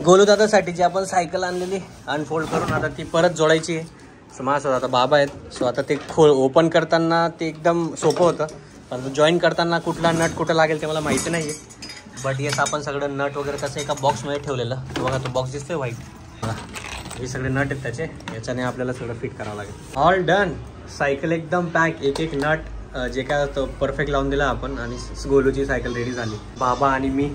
गोलू दादासाठी जी आपण सायकल आणलेली अनफोल्ड करून आता ती परत जोडायची आहे. सो माझ्यासोबत आता बाबा आहेत. सो आता ते ओपन करताना ते एकदम सोपं होतं, पण जॉईन करताना कुठला नट कुठं लागेल ते मला माहिती नाही आहे. बट येस आपण सगळं नट वगैरे कसं एका बॉक्समध्ये ठेवलेलं. तो बघा तो बॉक्स दिसतोय व्हाईट, हे सगळे नट आहेत त्याचे. याच्याने आपल्याला सगळं फिट करावं लागेल. All done. सायकल एकदम पॅक, एक एक नट जे काय तो परफेक्ट लावून दिला आपण आणि गोलूची सायकल रेडी झाली. बाबा आणि मी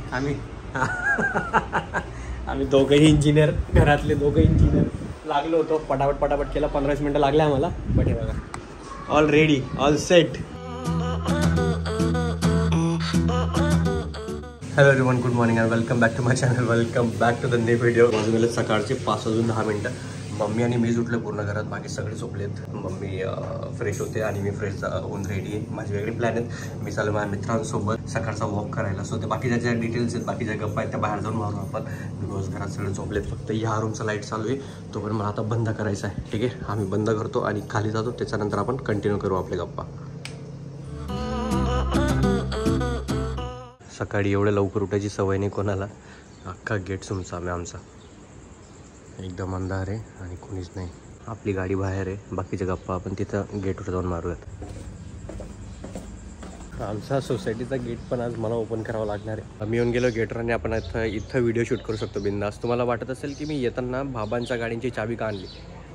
आम्ही दोघंही इंजिनियर, घरातले दोघं इंजिनियर लागलो होतो. पटापट केला. 15-20 मिनटं लागले आम्हाला. बट हे बघा all ready, all set. Hello everyone, good morning and welcome back to my channel. Welcome back to the new video. माझं गेलं सकाळचे 5 वाजून 10 मिनटं. मम्मी आणि मी उठले पूर्ण घरात, बाकी सगळे झोपलेत. मम्मी फ्रेश होते आणि मी फ्रेश होऊन रेडी आहे. माझे वेगळे प्लॅन आहेत. मी चालू माझ्या मित्रांसोबत सकाळचा वॉक करायला. सो ते बाकीच्या ज्या डिटेल्स आहेत, बाकीच्या गप्पा आहेत त्या बाहेर जाऊन मारू आपण. बिकॉज घरात सगळे झोपलेत. फक्त ह्या रूमचा लाईट चालू आहे, तो पण मला आता बंद करायचा आहे. ठीक आहे, आम्ही बंद करतो आणि खाली जातो. त्याच्यानंतर आपण कंटिन्यू करू आपले गप्पा. सकाळी एवढ्या लवकर उठायची सवय नाही कोणाला. अख्खा गेट सुमचा आमचा, एकदम अंधार आहे आणि कोणीच नाही. आपली गाडी बाहेर आहे, बाकीच्या गप्पा आपण तिथं गेटवर जाऊन मारूयात. आमचा सोसायटीचा गेट पण आज मला ओपन करावा लागणार आहे. आम्ही येऊन गेलो गेटवर आणि आपण इथं व्हिडिओ शूट करू शकतो बिंदास. तुम्हाला वाटत असेल की मी येताना बाबांच्या गाडीची चाबी का आणली.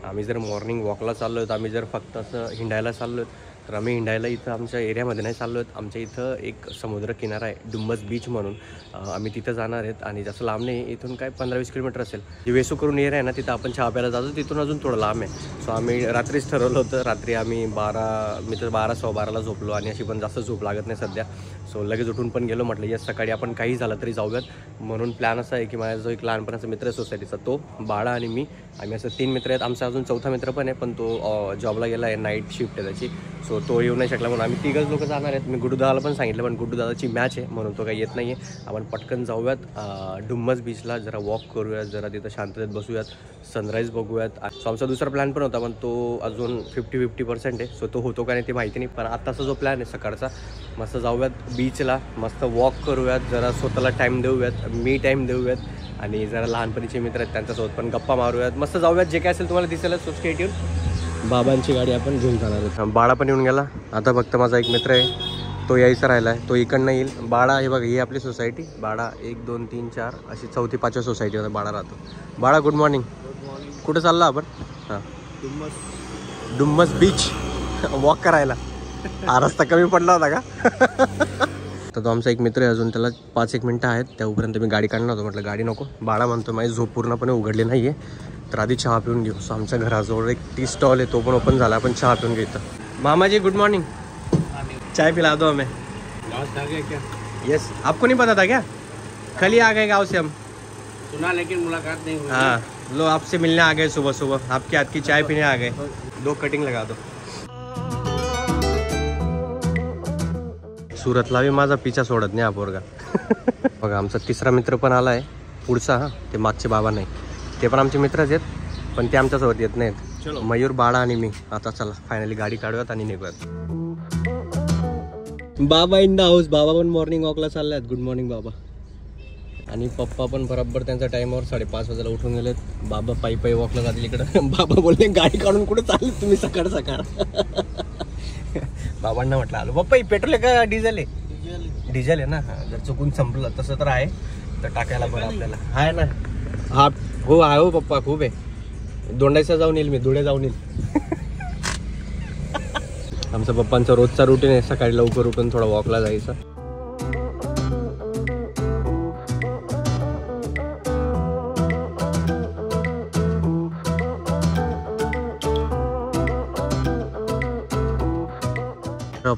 आम्ही जर मॉर्निंग वॉकला चाललो आहेत, आम्ही जर फक्त असं हिंडायला चाललो आहेत, तर आम्ही हिंडायला इथं आमच्या एरियामध्ये नाही चाललो आहेत. आमच्या इथं एक समुद्र किनारा आहे, डुम्बस बीच म्हणून. आम्ही तिथं जाणार आहेत आणि जास्त लांब नाही, इथून काय 15-20 किलोमीटर असेल. जे वेसू करून एरिया आहे ना, तिथं आपण चहा प्यायला जातो, तिथून अजून थोडं लांब आहे. सो आम्ही रात्रीच ठरवलं होतं. रात्री आम्ही 12-12:15 झोपलो आणि अशी पण जास्त झोप लागत नाही सध्या. सो लगेच उठून पण गेलो. म्हटलं यस सकाळी आपण काही झालं तरी जाऊयात. म्हणून प्लॅन असा आहे की माझा जो एक लहानपणाचा मित्र आहे सोसायटीचा, तो, बाळा आणि मी, आम्ही असं 3 मित्र आहेत. आमचा अजून 4था मित्र पण आहे, पण तो जॉबला गेला आहे, नाईट शिफ्ट आहे त्याची. सो तो येऊ नाही शकला म्हणून आम्ही 3 लोक जाणार आहेत. मी गुड्डूदादाला पण सांगितलं, पण गुड्डूदादाची मॅच आहे म्हणून तो काही येत नाही आहे. आपण पटकन जाऊयात डुम्बस बीचला, जरा वॉक करूयात, जरा तिथं शांततेत बसूयात, सनराईज बघूयात. सो आमचा दुसरा प्लॅन पण होता, पण तो अजून 50-50% आहे. सो तो होतो का नाही ते माहिती नाही. पण आत्ताचा जो प्लॅन आहे सकाळचा, मस्त जाऊयात बीचला, मस्त वॉक करूयात, जरा स्वतःला टाईम देऊयात, मी टाईम देऊयात आणि जरा लहानपणीचे मित्र आहेत त्यांच्यासोबत पण गप्पा मारूयात. मस्त जाऊयात. जे काय असेल तुम्हाला दिसेल. So stay tune. बाबांची गाडी आपण घेऊन जाणार आहोत. बाळा पण येऊन गेला. आता फक्त माझा एक मित्र आहे, तो यायचा राहिला आहे, तो इकडनं येईल. बाळा हे बघा, ही आपली सोसायटी. बाळा 1, 2, 3, 4 अशी 4थी 5व्या सोसायटीमध्ये बाळा राहतो. बाळा गुड मॉर्निंग. कुठं चालला आपण? हां, डुम्बस बीच वॉक करायला. हा रस्ता कमी पडला होता का? तर तो आमचा एक मित्र आहे, अजून त्याला 5-1 मिनटं आहेत. त्यापर्यंत मी गाडी काढणार होतो. म्हटलं गाडी नको. बाळा म्हणतो माझी झोप पूर्णपणे उघडली नाही आहे, तर आधी चहा पिऊन घेऊ. सो आमच्या घराजवळ एक टी स्टॉल आहे, तो पण ओपन झाला. आपण चहा पिऊन घेतो. मामा जी गुड मॉर्निंग. चाय पिला दो हमें. यस, आपको नहीं पता था क्या? कल ही आ गए गाँव से हम. सुना लेकिन मुलाकात नहीं हुई. हाँ, लो आपसे मिलने आ गए सुबह सुबह. आपके हाथ की चाय पीने आ गए. 2 कटिंग लगा दो. सुरतला बी माझा पिछा सोडत नाही हा पोरगा. बघा आमचा तिसरा मित्र पण आला आहे पुढचा. हा, ते मागचे बाबा नाही, ते पण आमचे मित्रच आहेत, पण ते आमच्यासोबत येत नाहीत. मयूर, बाळा आणि मी. आता चला फायनली गाडी काढूयात आणि निघूयात. बाबा इन द हाऊस. बाबा पण मॉर्निंग वॉकला चालले आहेत. गुड मॉर्निंग बाबा. आणि पप्पा पण बरोबर त्यांच्या टाईमावर 5:30 वाजेला उठून गेलेत. बाबा पायी वॉकला जातील इकडं. बाबा बोलले गाडी काढून कुठे चालले तुम्ही सकाळ सकाळ. बाबांना म्हटलं आलो. पप्पा पेट्रोल आहे का डिझेल आहे? डिझेल आहे ना. जर चुकून संपलं तसं तर आहे, तर टाकायला बरं आपल्याला आहे ना. हा हो आहे हो पप्पा, खूप आहे. दोंडायचा जाऊन येईल मी, धुळे जाऊन येईल. आमचा पप्पांचा रोजचा रुटीन आहे, सकाळी लवकर उठून थोडा वॉकला जायचं.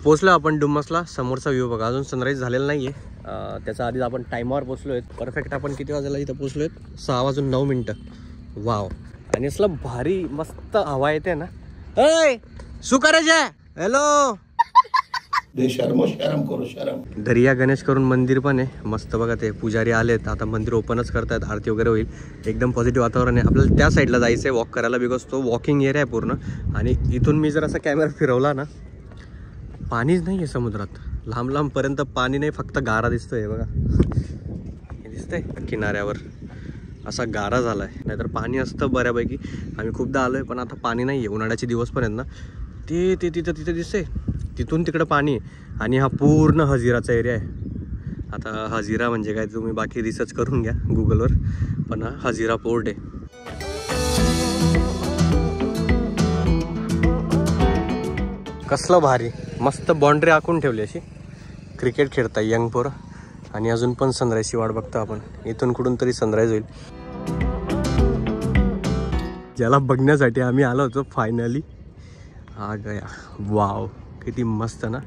पोचलो आपण डुम्मसला. समोरचा व्ह्यू बघा. अजून सनराईज झालेला नाहीये, त्याच्या आधीच आपण टाइमावर पोचलोय. परफेक्ट आपण किती वाजेला इथं पोचलोय? 6:09. वाव. आणि असलं भारी मस्त हवा येते ना. ए सुकाराज हॅलो. शर्म करो शर्म. दर्या गणेश करून मंदिर पण आहे मस्त बघा. ते पुजारी आलेत, आता मंदिर ओपनच करतायत, आरती वगैरे होईल. एकदम पॉझिटिव्ह वातावरण आहे. आपल्याला त्या साईडला जायचं आहे वॉक करायला, बिकॉज तो वॉकिंग एरिया आहे पूर्ण. आणि इथून मी जर असा कॅमेरा फिरवला ना, पाणीच नाही आहे समुद्रात. लांब लांबपर्यंत पाणी नाही, फक्त गारा दिसतोय बघा. हे दिसतंय किनाऱ्यावर असा गारा झालाय. नाहीतर पाणी असतं बऱ्यापैकी. आम्ही खूपदा आलोय पण आता पाणी नाही आहे. उन्हाळ्याचे दिवस पण आहेत ना. ते तिथे दिसतंय, तिथून तिकडं पाणी आहे. आणि हा पूर्ण हजिराचा एरिया आहे. आता हजिरा म्हणजे काय तुम्ही बाकी रिसर्च करून घ्या गुगलवर, पण हा हजिरा पोर्ट आहे. कसलं भारी, मस्त बाउंड्री आखून ठेवली अशी. क्रिकेट खेळता यंग पोरं. आणि अजून पण सनराईजची वाट बघतो आपण. इथून कुठून तरी सनराईज होईल. ज्याला बघण्यासाठी आम्ही आलो होतो फायनली आ गया. वाव, किती मस्त ना.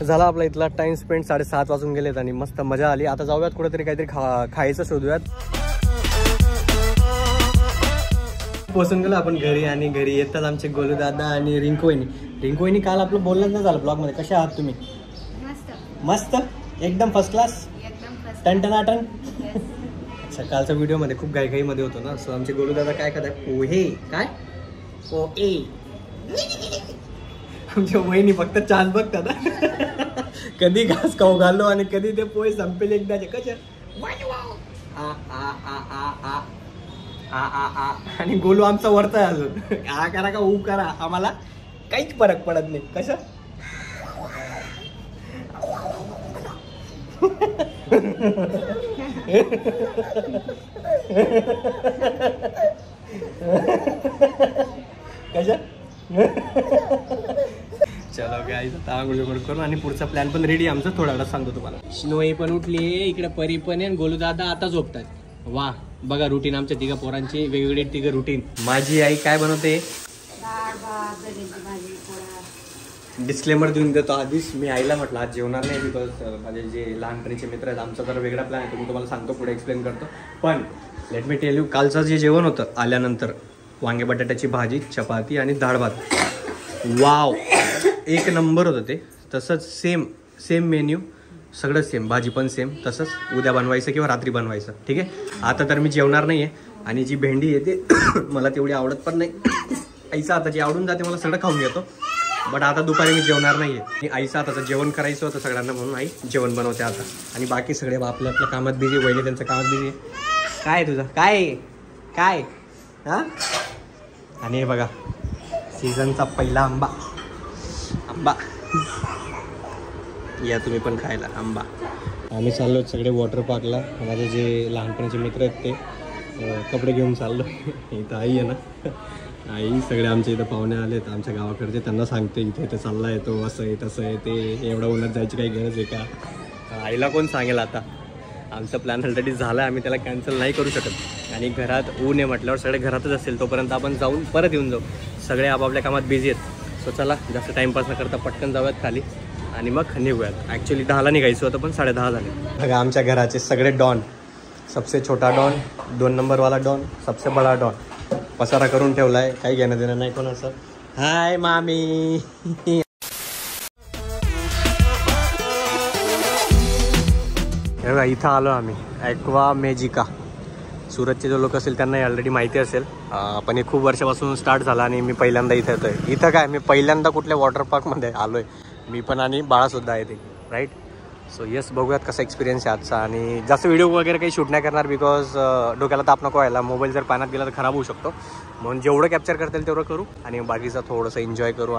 झाला आपला इथला टाइम स्पेंड. 7:30 वाजून गेलेत आणि मस्त मजा आली. आता जाऊयात कुठेतरी काहीतरी खायचं शोधूयात. पोचून गेलो आपण घरी. आणि घरी येतात आमचे गोलू दादा आणि रिंकू वहिनी काल आपलं बोलणंच नाही झालं ब्लॉग मध्ये. कशा आहात तुम्ही? मस्त एकदम फर्स्ट क्लास, टनटनाटन. सकाळचा व्हिडिओ मध्ये खूप घाई मध्ये होतो ना. सो आमचे गोलू दादा काय करतात, पोहे. काय पोहे? आमच्या वहिनी फक्त चान्स बघतात. कधी घास खाऊ घालो आणि कधी ते पोहे संपेल एकदाचे. कशा आणि गोलू आमचा वरता आहे अजून. आ करा का ऊ करा, आम्हाला काहीच फरक पडत नाही. कसं कशा. चलो गाईज, आता आंघोळ करून आणि पुढचा प्लॅन पण रेडी आमचा. थोडा वेळात सांगतो तुम्हाला. शिनोई पण उठली, इकडे परी पण आहे, गोलू दादा आता झोपतात. वा बघा रुटीन आमच्या तिघा पोरांची, वेगवेगळी तिघं रुटीन. माझी आई काय बनवते डिस्क्लेमर देऊन देतो आधीच. मी आईला म्हटलं आज जेवणार नाही बिकॉज माझे जे लहानपणीचे मित्र आहेत आमचा तर वेगळा प्लॅन आहे. मी तुम्हाला सांगतो, पुढे एक्सप्लेन करतो. पण लेट मी टेल यू, कालचं जे जेवण होतं आल्यानंतर वांगे बटाट्याची भाजी, चपाती आणि डाळ भात. वाव, एक नंबर होतं ते. तसंच सेम मेन्यू, सगळं सेम, भाजी पण सेम. तसंच उद्या बनवायचं किंवा रात्री बनवायचं. ठीक आहे. आता तर मी जेवणार नाही आहे. आणि जी भेंडी येते मला तेवढी आवडत पण नाही. आईचा हाताची आवडून जाते, मला सगळं खाऊन घेतो. बट आता दुपारी मी जेवणार नाही आहे. आईचं हाताचं जेवण करायचं होतं सगळ्यांना, म्हणून आई जेवण बनवते आता. आणि बाकी सगळे आपल्या आपल्या कामात बिझी. वहिनी त्यांच्या कामात बिझी. काय तुझं काय हां. आणि हे बघा सीझनचा पहिला आंबा या तुम्ही पण खायला आंबा. आम्ही चाललो सगळे वॉटर पार्कला. माझे जे लहानपणीचे मित्र आहेत ते कपडे घेऊन चाललो. इथं आई आहे ना, आई सगळे आमच्या इथं पाहुणे आलेत आमच्या गावाकडचे. त्यांना सांगते इथे चालला आहे तो, असं आहे तसं आहे ते. एवढं उन्हात जायची काही गरज आहे का? आईला कोण सांगेल आता. आमचा प्लॅन ऑलरेडी झाला आहे, आम्ही त्याला कॅन्सल नाही करू शकत. आणि घरात ऊन आहे म्हटल्यावर सगळे घरातच असेल तोपर्यंत आपण जाऊन परत येऊन जाऊ. सगळे आपापल्या कामात बिझी आहेत. सो चला जास्त टाईमपास न करता पटकन जाऊयात खाली आणि मग निघूयात. ॲक्च्युली 10ला निघायचं होतं पण 10:30 झाले. बघा आमच्या घराचे सगळे डॉन. सबसे छोटा डॉन, 2 नंबरवाला डॉन, सबसे बडा डॉन. पसारा करून ठेवला आहे, काही घेणं देणं नाही कोणाचं. हाय मामी. हे बघा इथं आलो आम्ही, ॲक्वा मॅजिका. सुरतचे जो लोक असेल त्यांना ऑलरेडी माहिती असेल. पण हे खूप वर्षापासून स्टार्ट झाला आणि मी पहिल्यांदा इथं येतोय. इथं काय मी पहिल्यांदा कुठल्या वॉटर पार्कमध्ये आलो आहे. मी पण आणि बाळासुद्धा आहे ते, राईट. सो येस, बघूयात कसा एक्सपिरियन्स आहे आजचा. आणि जास्त व्हिडिओ वगैरे काही शूट नाही करणार बिकॉज डोक्याला ताप नको व्हायला. मोबाईल जर पाण्यात गेला तर खराब होऊ शकतो. म्हणून जेवढं कॅप्चर करता येईल तेवढं करू आणि बाकीचं थोडंसं एन्जॉय करू.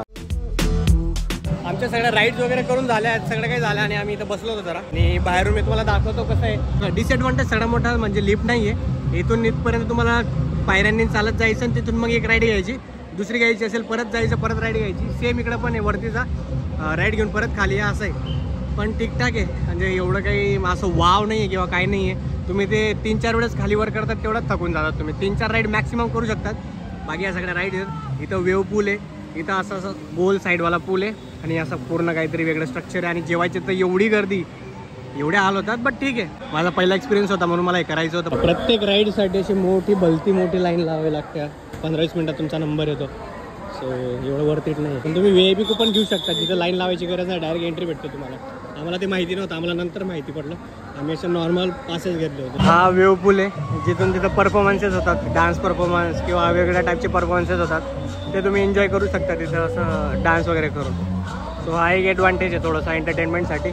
आमच्या सगळ्या राईड्स वगैरे करून झाल्या आहेत, सगळं काही झालं. आणि आम्ही इथं बसलो होतो जरा. आणि बाहेरून मी तुम्हाला दाखवतो कसं आहे. डिसएडव्हान्टेज सगळा मोठा म्हणजे लिफ्ट नाही आहे. इथून इथपर्यंत तुम्हाला पायऱ्यांनी चालत जायचं आणि तिथून मग एक राईड घ्यायची, दुसरी घ्यायची असेल परत जायचं, परत राईड घ्यायची. सेम इकडं पण आहे, वरतीचा राईड घेऊन परत खाली असं आहे. पण ठीकठाक आहे, म्हणजे एवढं काही असं वाव नाही आहे किंवा काही नाही आहे. तुम्ही ते 3-4 वेळेस खाली वर करतात तेवढंच थकून जातात. तुम्ही 3-4 राईड मॅक्सिमम करू शकतात. बाकी या सगळ्या राईड आहेत. इथं वेव पूल आहे, इथं असं गोल साईडवाला पूल आहे आणि असं पूर्ण काहीतरी वेगळं स्ट्रक्चर आहे. आणि जेवायचे तर एवढी गर्दी एवढे हाल होतात, बट ठीक आहे. माझा पहिला एक्सपिरियन्स होता म्हणून मला हे करायचं होतं. प्रत्येक राईडसाठी अशी मोठी लाईन लावावी लागते. 15-20 मिनिटात तुमचा नंबर येतो. सो एवढं वर्थ इट नाही. पण तुम्ही VIP कुपन घेऊ शकता, जिथं लाईन लावायची गरज नाही, डायरेक्ट एंट्री भेटते तुम्हाला. आम्हाला ते माहिती नव्हतं, आम्हाला नंतर माहिती पडलं. आम्ही असं नॉर्मल पासेस घेतले होते. हा वेव पूल आहे, जिथून तिथं परफॉर्मन्सेस होतात, डान्स परफॉर्मन्स किंवा वेगवेगळ्या टाईपचे परफॉर्मन्सेस होतात. ते तुम्ही एन्जॉय करू शकता तिथं असं डान्स वगैरे करून. सो हा एक ॲडव्हान्टेज आहे थोडंसं एंटरटेनमेंटसाठी.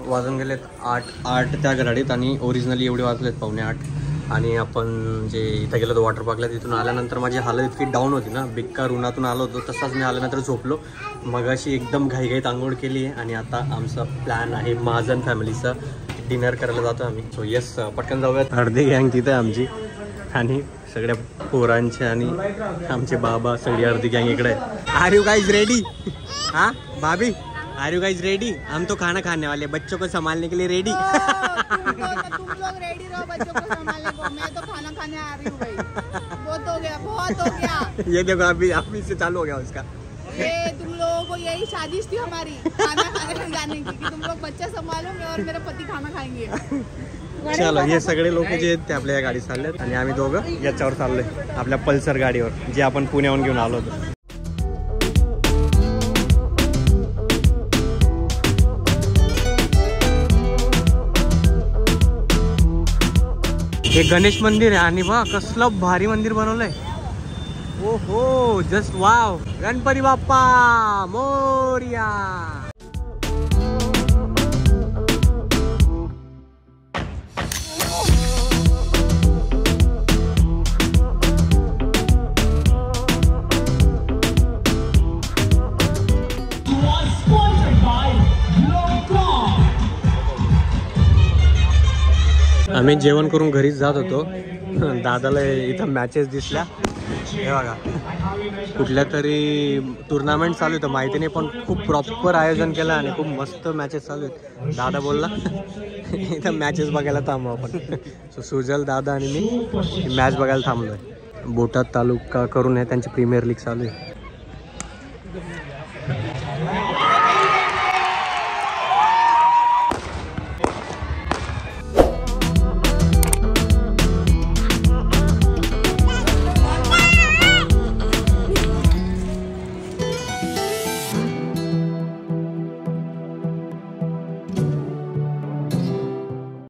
वाजून गेलेत 8 त्या घराडीत आणि ओरिजिनली एवढे वाजलेत 7:45. आणि आपण जे इथं गेलो होतो वॉटर पार्कला, तिथून आल्यानंतर माझी हालत इतकी डाऊन होती ना, बेकार उन्हातून आलो होतो. तसाच मी आल्यानंतर झोपलो. मग अशी एकदम घाईघाईत आंघोळ केली आहे आणि आता आमचा प्लॅन आहे महाजन फॅमिलीचा डिनर करायला जातो आम्ही. सो येस, पटकन जाऊयात. अर्धी गँग तिथं आहे आमची आणि सगळ्या पोरांचे आणि आमचे बाबा, सगळी अर्धी गँग इकडे आहे. Are you guys ready? हाँ भाभी, आर यू गाइज रेडी? हम तो खाना खाने वाले, बच्चों को संभालने के लिए रेडी? तुम लोग रेडी रहो बच्चों को संभालने को, मैं तो खाना खाने आ रही हूँ भाई. बहुत हो गया. ये देखो अभी से चालू हो गया उसका. ये तुम लोगों को यही साजिश थी हमारी खाना खाने जाने की, कि तुम लोग बच्चा संभालो, मैं और मेरा पति खाना खाएंगे. चलो, हे सगळे लोक जे आहेत ते आपल्या या गाडीत चाललेत आणि आम्ही दोघं याच्यावर चाललोय, आपल्या पल्सर गाडीवर, जे आपण पुण्याहून घेऊन आलो होतो. हे गणेश मंदिर आहे आणि बघा कसलं भारी मंदिर बनवलंय. ओ हो, जस्ट वाव. गणपती बाप्पा मोरया. आम्ही जेवण करून घरीच जात होतो. दादाला इथं मॅचेस दिसल्या. हे बघा, कुठल्या तरी टुर्नामेंट चालू होतं, माहिती नाही, पण खूप प्रॉपर आयोजन केलं आणि खूप मस्त मॅचेस चालू आहेत. दादा बोलला इथं मॅचेस बघायला थांबू आपण. सो सुजल, दादा आणि मी मॅच बघायला थांबलोय. बोटात तालुका करून आहे, त्यांची प्रीमियर लीग चालू आहे.